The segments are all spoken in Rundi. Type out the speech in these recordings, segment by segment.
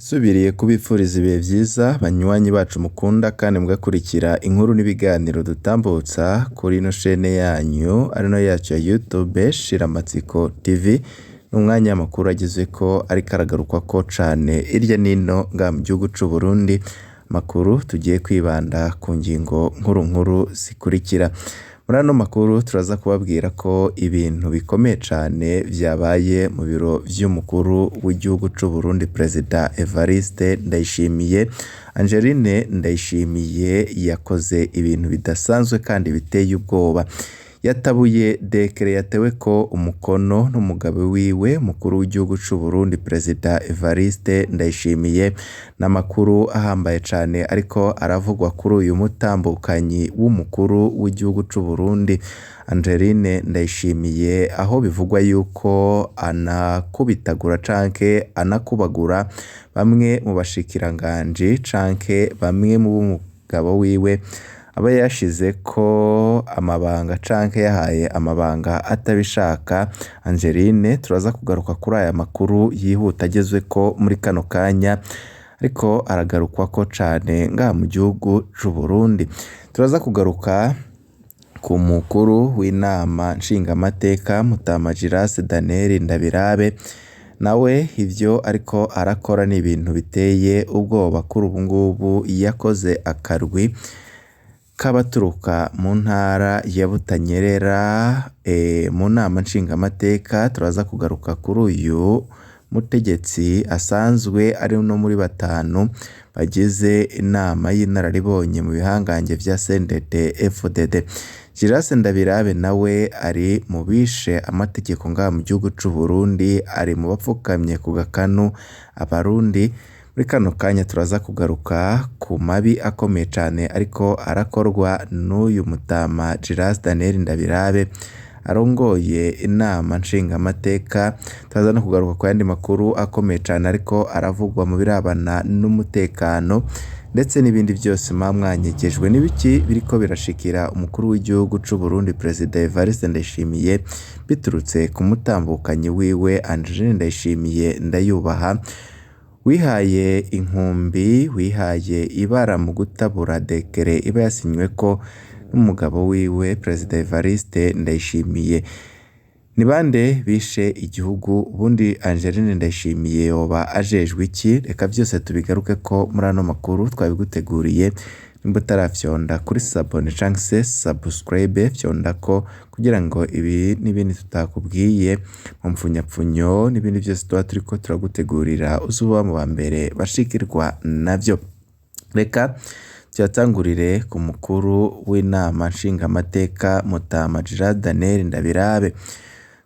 Subiriye kubipfuriza ibihe vyiza banywanyi bacu mukunda kandi mugakurikira inkuru n'ibiganiro dutambutsa kuri ino shene yanyu arino yacu ya YouTube Shiramatsiko TV n'umwanya makuru agizweko ariko aragarukwako cane irya nino nga mu gihugu c'u Burundi makuru tugiye kwibanda ku ngingo nkuru zikurikira. Muri ano makuru turaza kubabwira ko ibintu bikomeye cane vyabaye mu biro vy'umukuru w'igihugu c'u Burundi President Evariste Ndayishimiye. Angelina Ndayishimiye yakoze ibintu bidasanzwe kandi biteye ubwoba. Yatabuye Decre yateweko umukono n'umugabo wiwe mukuru w'igihugu c'u Burundi President Evariste Ndayishimiye n'amakuru ahambaye cane ariko aravugwa kuri uyu mutambukanyi w'umukuru w'igihugu c'u Burundi Angelina Ndayishimiye, aho bivugwa yuko anakubitagura canke anakubagura bamwe mu bashikiranganje canke bamwe mu b'umugabo wiwe aba yashize ko amabanga canke yahaye amabanga atabishaka. Angelina turaza kugaruka kuri aya makuru yihuta agezweko muri kano kanya ariko aragarukwako cane nga mu gihugu c'u Burundi. Turaza kugaruka ku mukuru w'inama nshingamateka Mutamajiras Daniel Ndabirabe, nawe ivyo ariko arakora ni ibintu biteye ubwoba kuri ubu ngubu. Yakoze akarwi k'abaturuka mu ntara ya Butanyerera mu nama nshingamateka. Turaza kugaruka kuri uyu mutegetsi asanzwe ari no muri batanu bagize inama y'inararibonye mu bihangange vya CNDD-FDD. Jiras Ndabirabe nawe ari mu bishe amategeko nga mu gihugu c'u Burundi, ari mu bapfukamye ku gakanu abarundi. Muri kano kanya turaza kugaruka ku mabi akomeye cane ariko arakorwa n'uyu mutama Jiras Daniel Ndabirabe arongoye inama nshingamateka. Turaza no kugaruka ku yandi makuru akomeye cane ariko aravugwa mu birabana n'umutekano ndetse n'ibindi byose mwanyegejwe n'ibiki biriko birashikira umukuru w'igihugu c'u Burundi President Evariste Ndayishimiye biturutse ku mutambukanyi wiwe Angelina Ndayishimiye ndayubaha, wihaye inkumbi, wihaye ibara mu gutabura Decre iba yasinyweko n'umugabo wiwe President Evariste Ndayishimiye. Ni bande bishe igihugu ubundi Angelina Ndayishimiye yoba ajejwe iki? Reka byose tubigaruke ko muri ano makuru twabiguteguriye. Nimba utarafyonda kuri sabone canke se subscribe fyonda ko kugira ngo ibi n'ibindi tutakubwiye mu mfunyapfunyo n'ibindi byose tuba turiko turagutegurira uzuba mu bambere bashikirwa navyo. Reka tuyatangurire ku mukuru w'inama nshingamateka Mutamajiras Daniel Ndabirabe.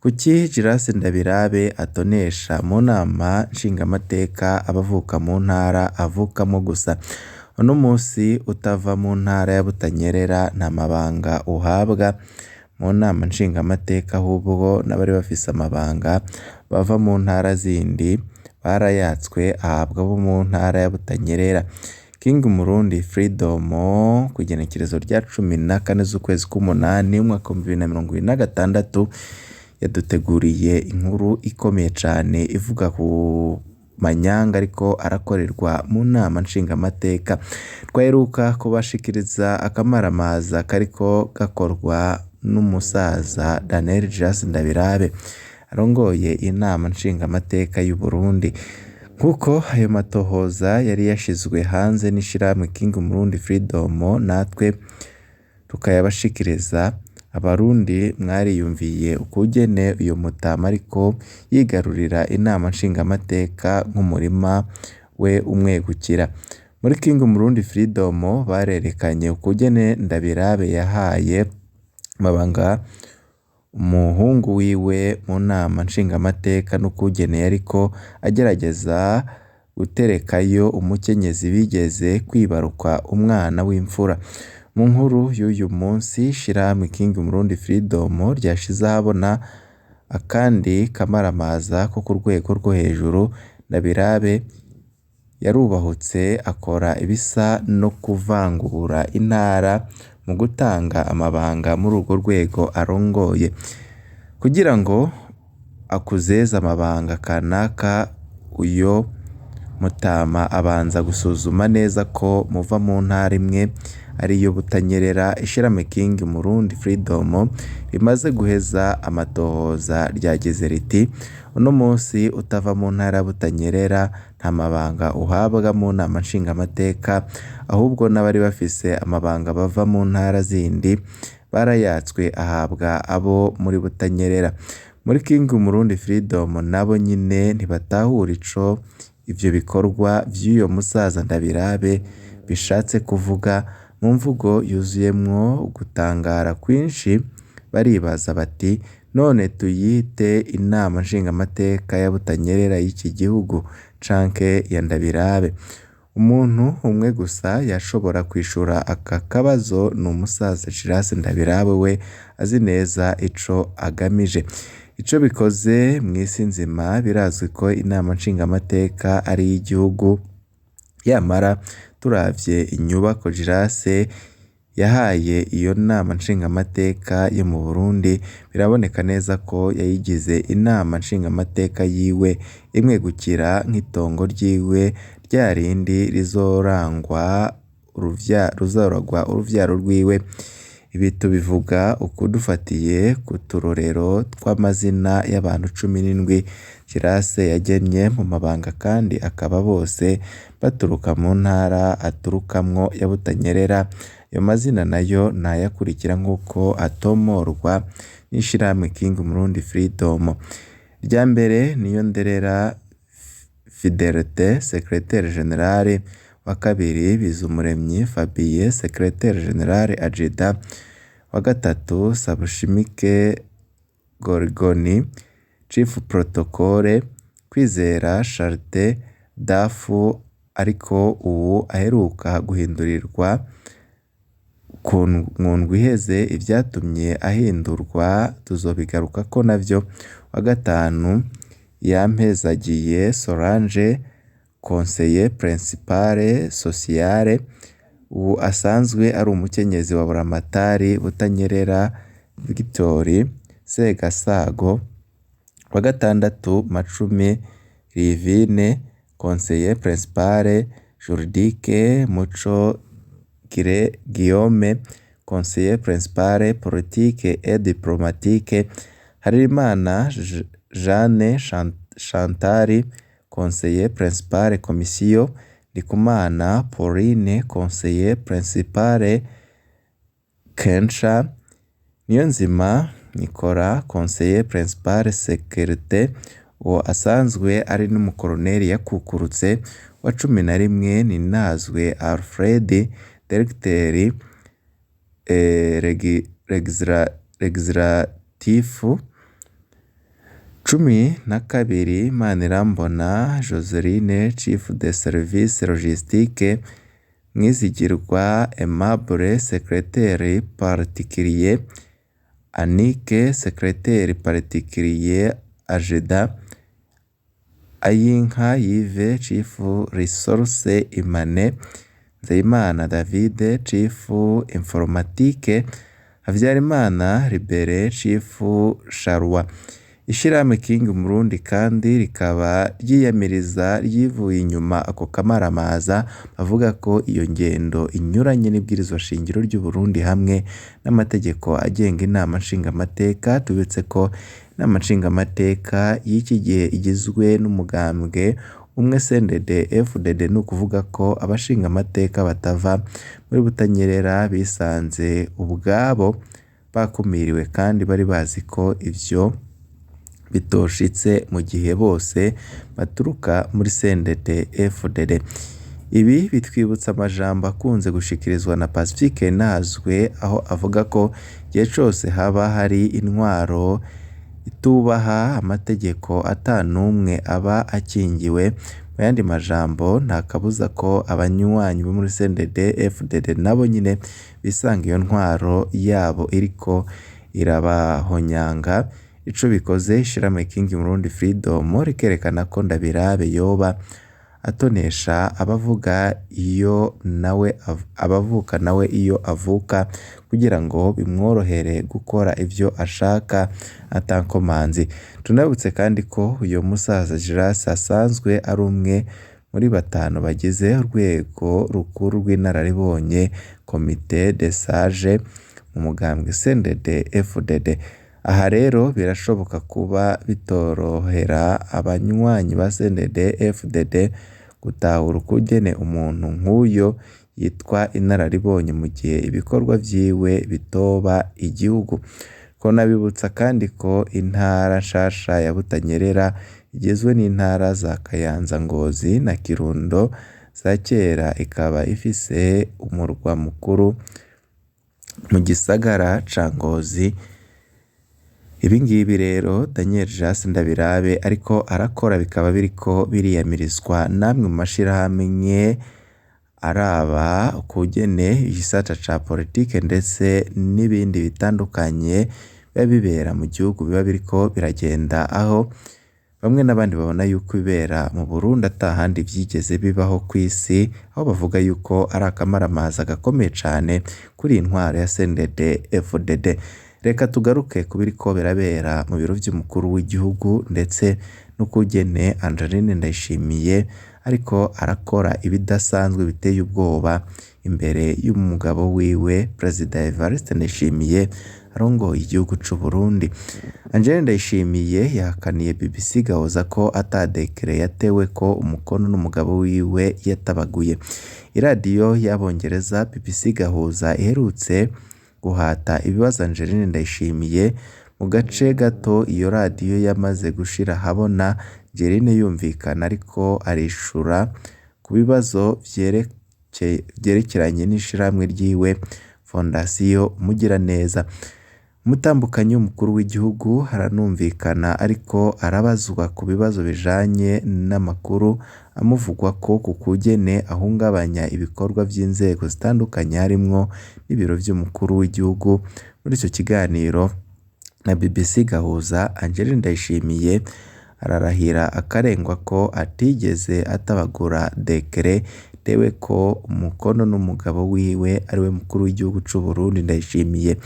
Kuki Jiras Ndabirabe atonesha mu nama nshingamateka abavuka mu ntara avukamo gusa? Uno musi utava mu ntara ya Butanyerera nta mabanga uhabwa mu nama nshingamateka, ahubwo n'abari bafise amabanga bava mu ntara zindi barayatswe ahabwa bo mu ntara ya Butanyerera. King Murundi Freedom ku igenekerezo rya 14 z'ukwezi k'umunani umwaka wa 2026 yaduteguriye inkuru ikomeye cane ivuga ku manyanga ariko arakorerwa mu nama nshingamateka. Twaheruka kubashikiriza akamaramaza kariko gakorwa n'umusaza Daniel Jiras Ndabirabe arongoye inama nshingamateka y'u Burundi. Nkuko ayo matohoza yari yashizwe hanze n'ishirahamwe King Murundi Freedom, natwe tukayabashikiriza. Abarundi mwariyumviye ukugene uyo mutama ariko yigarurira inama nshingamateka nk'umurima we umwegukira. Muri King Murundi Freedom barerekanye ukugene Ndabirabe yahaye mabanga umuhungu wiwe mu nama nshingamateka n'ukugene ariko agerageza guterekayo umukenyezi bigeze kwibaruka umwana w'imfura. Mu nkuru y'uyu munsi shirahamwe King Murundi Freedom ryashize ahabona akandi kamaramaza ko ku rwego rwo hejuru. Ndabirabe yarubahutse akora ibisa no kuvangura intara mu gutanga amabanga muri urwo rwego arongoye kugira ngo akuzeze amabanga kanaka. Uyo Mutama abanza gusuzuma neza ko muva mu ntara imwe ariyo Butanyerera. Ishirahamwe King Murundi Freedom rimaze guheza amatohoza ryagize riti uno munsi utava mu ntara Butanyerera nta mabanga uhabwa mu nama nshingamateka, ahubwo n'abari bafise amabanga bava mu ntara zindi barayatswe ahabwa abo muri Butanyerera. Muri King Murundi Freedom nabo nyine ntibatahura ico ivyo bikorwa vy'uyo musaza Ndabirabe bishatse kuvuga. Mu mvugo yuzuyemwo gutangara kwinshi baribaza bati none tuyite inama nshingamateka ya Butanyerera y'iki gihugu canke ya Ndabirabe? Umuntu umwe gusa yashobora kwishura aka kabazo ni umusaza Shirase Ndabirabe, we azi neza ico agamije. Ico bikoze mw'isi nzima birazwi ko inama nshingamateka ari iy'igihugu, yamara turavye inyubako Shirase yahaye iyo nama nshingamateka yo mu Burundi biraboneka neza ko yayigize inama nshingamateka yiwe imwe gukira nk'itongo ryiwe rya rindi rizoragwa uruvyaro rwiwe. Ibi tubivuga ukudufatiye ku turorero tw'amazina y'abantu 17 Shirase yagennye mu mabanga kandi akaba bose baturuka mu ntara aturukamwo ya Butanyerera. Ayo mazina nayo nayakurikira nk'uko atomorwa n'ishirahamwe King Murundi Freedom. Rya mbere niyo Nderera Fidelite, secrétaire général. Wa kabiri Bizumuremyi Fabien, secrétaire général adjudant. Wa gatatu Sabushimike Gorgoni, chief protocole. Kwizera Charite Dafu, ariko ubu aheruka guhindurirwa ku nkundwi iheze. Ivyatumye ahindurwa tuzobigaruka ko navyo. Wa gatanu Yampezagiye Solange, conseiller principal sociale, ubu asanzwe ari umukenyezi wa Buramatari Butanyerera Victory Segasago. Wa gatandatu Macumi Rivine, conseiller principal juridique. Muco Guillaume, conseiller principal politique et diplomatique. Harerimana Jeanne Chantari, conseiller principal commission. Ndikumana Pauline, conseiller principal Kensha. Niyonzima Nicolas, conseiller principal sécurité, uwo asanzwe ari n'umukoloneli yakukurutse. Wa 11 Ninazwe Alfred, directeur legislatifu. 12 Manirambona Joseline, chef de service logistique. Mwizigirwa Aimable, secrétaire particulier. Anike, secrétaire particulier adjudant. Ayinka Yves, chief resource humaine. Nzeyimana David, chief informatique. Havyarimana Libere, chief charwa. Ishirahamwe King Murundi kandi rikaba ryiyamiriza ryivuye inyuma ako kamaramaza bavuga ko iyo ngendo inyuranye n'ibwirizwa shingiro ry'u Burundi hamwe n'amategeko agenga inama nshingamateka. Tubitse ko inama nshingamateka y'iki gihe igizwe n'umugambwe umwe CNDD FDD, ni ukuvuga ko abashingamateka batava muri Butanyerera bisanze ubwabo bakumiriwe kandi bari bazi ko ivyo bitoshitse mu gihe bose baturuka muri CNDD FDD. Ibi bitwibutsa amajambo akunze gushikirizwa na Pacifique Nazwe, aho avuga ko igihe cose haba hari intwaro itubaha amategeko atanumwe aba akingiwe. Mu yandi majambo nta kabuza ko abanywanyi bo muri CNDD FDD nabo nyine bisanga iyo ntwaro yabo iriko irabahonyanga. Ico bikoze ishirahamwe King Murundi Freedom rikerekana ko Ndabirabe yoba atonesha abavuka nawe iyo avuka kugira ngo bimworohere gukora ivyo ashaka atankomanzi. Tunabutse kandi ko uyo musaza Shirase asanzwe ari umwe muri muri batanu bagize urwego rukuru rw'inararibonye komite de sage mu mugambwe CNDD FDD. Aha rero birashoboka kuba bitorohera abanywanyi ba CNDD FDD gutahura ukugene umuntu nk'uyo yitwa inararibonye mu gihe ibikorwa vyiwe bitoba igihugu. Ko nabibutsa kandi ko intara nshasha ya Butanyerera igizwe n'intara za Kayanza, Ngozi na Kirundo za kera, ikaba ifise umurwa mukuru mu gisagara ca Ngozi. Ibi ngibi rero Daniel Jas Ndabirabe ariko arakora bikaba biriko biriyamirizwa namwe mu mashirahamwe araba ukugene igisata ca politike ndetse n'ibindi bitandukanye biba bibera mu gihugu biba biriko biragenda, aho bamwe n'abandi babona yuko ibera mu Burundi atahandi vyigeze bibaho kw'isi, aho bavuga yuko ari akamaramaza gakomeye cane kuri intwaro ya CNDD FDD. Reka tugaruke kubiriko birabera mu biro vy'umukuru w'igihugu ndetse n'ukugene Angelina Ndayishimiye ariko arakora ibidasanzwe biteye ubwoba imbere y'umugabo wiwe Perezida Evariste Ndayishimiye arongoye igihugu c'u Burundi. Angelina Ndayishimiye yahakaniye BBC Gahuza ko ata Decre yatewe ko umukono n'umugabo wiwe yatabaguye. Iradiyo y'Abongereza BBC Gahuza iherutse guhata ibibazo Angelina Ndayishimiye mu gace gato iyo radiyo yamaze gushira habona Angelina yumvikana ariko arishura ku bibazo vyerekeranye n'ishirahamwe ryiwe Fondasiyo Umugiraneza. Umutambukanyi w'umukuru w'igihugu haranumvikana ariko arabazwa ku bibazo bijanye n'amakuru amuvugwa ko kukugene ahungabanya ibikorwa vy'inzego zitandukanye harimwo n'ibiro vy'umukuru w'igihugu. Muri ico kiganiro na BBC Gahuza, Angelina Ndayishimiye ararahira akarengwa ko atigeze atabagura Decre tewe ko umukono n'umugabo wiwe ariwe mukuru w'igihugu c'u Burundi. Ndayishimiye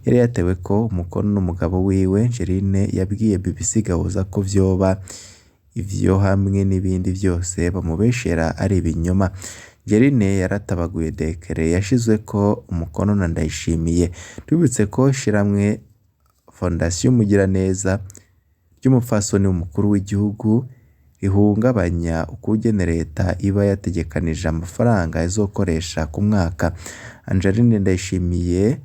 yari yatewe ko umukono n'umugabo wiwe. Angelina yabwiye BBC Gahuza ko vyoba ivyo hamwe n'ibindi vyose bamubeshera ari ibinyoma. Angelina yaratabaguye Decre yashizweko umukono na Ndayishimiye. Twibutse ko ishiramwe Fondasiyo Umugiraneza ry'umupfasoni w'umukuru w'igihugu rihungabanya ukugene leta iba yategekanije amafaranga izokoresha ku mwaka. Angelina Ndayishimiye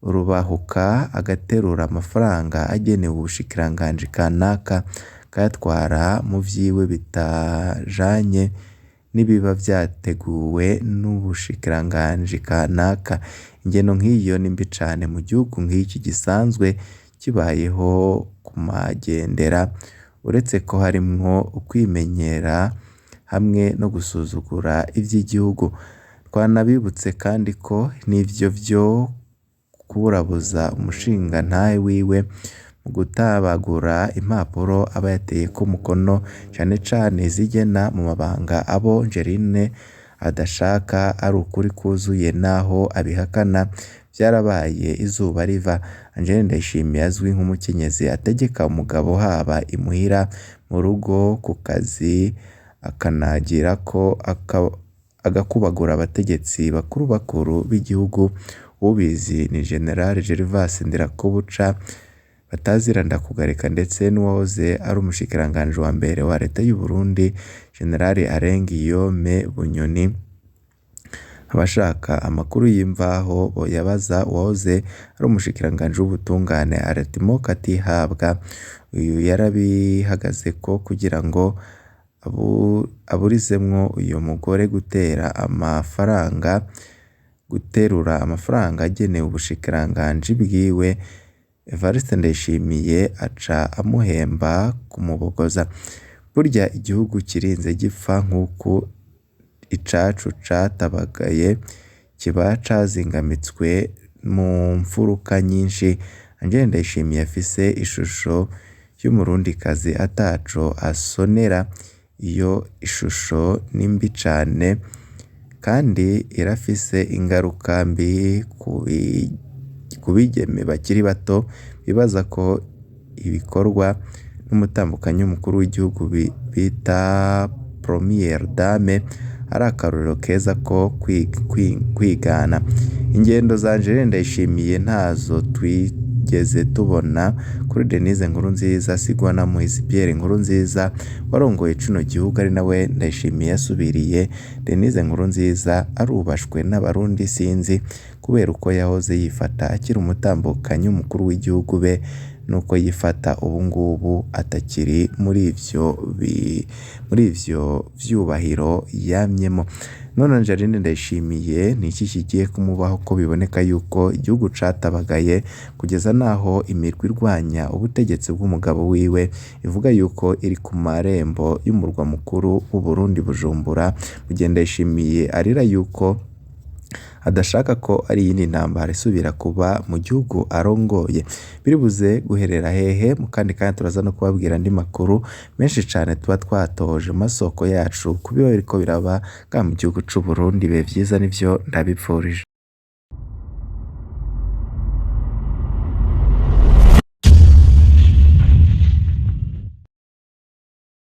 urubahuka agaterura amafaranga agenewe ubushikiranganji kanaka kayatwara mu vyiwe bitajanye n'ibiba vyateguwe n'ubushikiranganji kanaka. Ingeno nk'iyo ni mbi cane mu gihugu nk'iki gisanzwe kibayeho ku magendera, uretse ko harimwo ukwimenyera hamwe no gusuzugura ivy'igihugu. Twanabibutse kandi ko n'ivyo vyo kuburabuza umushingantahe wiwe mu gutabagura impapuro aba yateyeko umukono cane cane zigena mu mabanga abo Angelina adashaka ari ukuri kuzuye naho abihakana vyarabaye izuba riva. Angelina Ndayishimiye azwi nk'umukenyezi ategeka umugabo haba imuhira, mu rugo, ku kazi, akanagira ko agakubagura abategetsi bakuru b'igihugu. Ubizi ni General Gervas Ndirakobuca batazira ndakugarika ndetse n'uwahoze ari umushikiranganji wa mbere wa leta y'u Burundi General Arengiyome Bunyoni. Abashaka amakuru y'imvaho boyabaza uwahoze ari umushikiranganji w'ubutungane Aretimo Katihabwa. Uyu yarabihagaze ko kugira ngo aburizemwo uyu mugore guterura amafaranga agenewe ubushikiranganji bwiwe. Evariste Ndayishimiye aca amuhemba kumubogoza. Burya igihugu kirinze gipfa nk'uku icacu catabagaye kiba cazingamitswe mu mfuruka nyinshi. Angelina Ndayishimiye afise ishusho y'umurundikazi ataco asonera. Iyo ishusho ni mbi cane kandi irafise ingaruka mbi ku bigeme bakiri bato bibaza ko ibikorwa n'umutambukanyi w'umukuru w'igihugu bita première dame ari akarorero keza ko kwigana. Ingendo za Angelina Ndayishimiye ntazo twigeze tubona kuri Denise Nkurunziza sigwa na Moise Pierre Nkurunziza warongoye kino gihugu ari nawe Ndayishimiye yasubiriye. Denise Nkurunziza arubashwe n'abarundi sinzi kubera uko yahoze yifata akiri umutambukanyi umukuru w'igihugu be nuko yifata ubu ngubu atakiri muri ivyo vyubahiro yamyemo. None Angelina Ndayishimiye ni iki kigiye kumubaho ko biboneka yuko igihugu catabagaye kugeza naho imirwi irwanya ubutegetsi bw'umugabo wiwe ivuga yuko iri ku marembo y'umurwa mukuru w'u Burundi Bujumbura. Ndayishimiye arira yuko adashaka ko ari yindi ntambara isubira kuba mu gihugu arongoye. Biribuze guherera hehe mu kandi turaza no kubabwira andi makuru menshi cyane tuba twatoje masoko yacu kubiba biriko biraba mu gihugu c'u Burundi. Be vyiza nivyo ndabipfurije.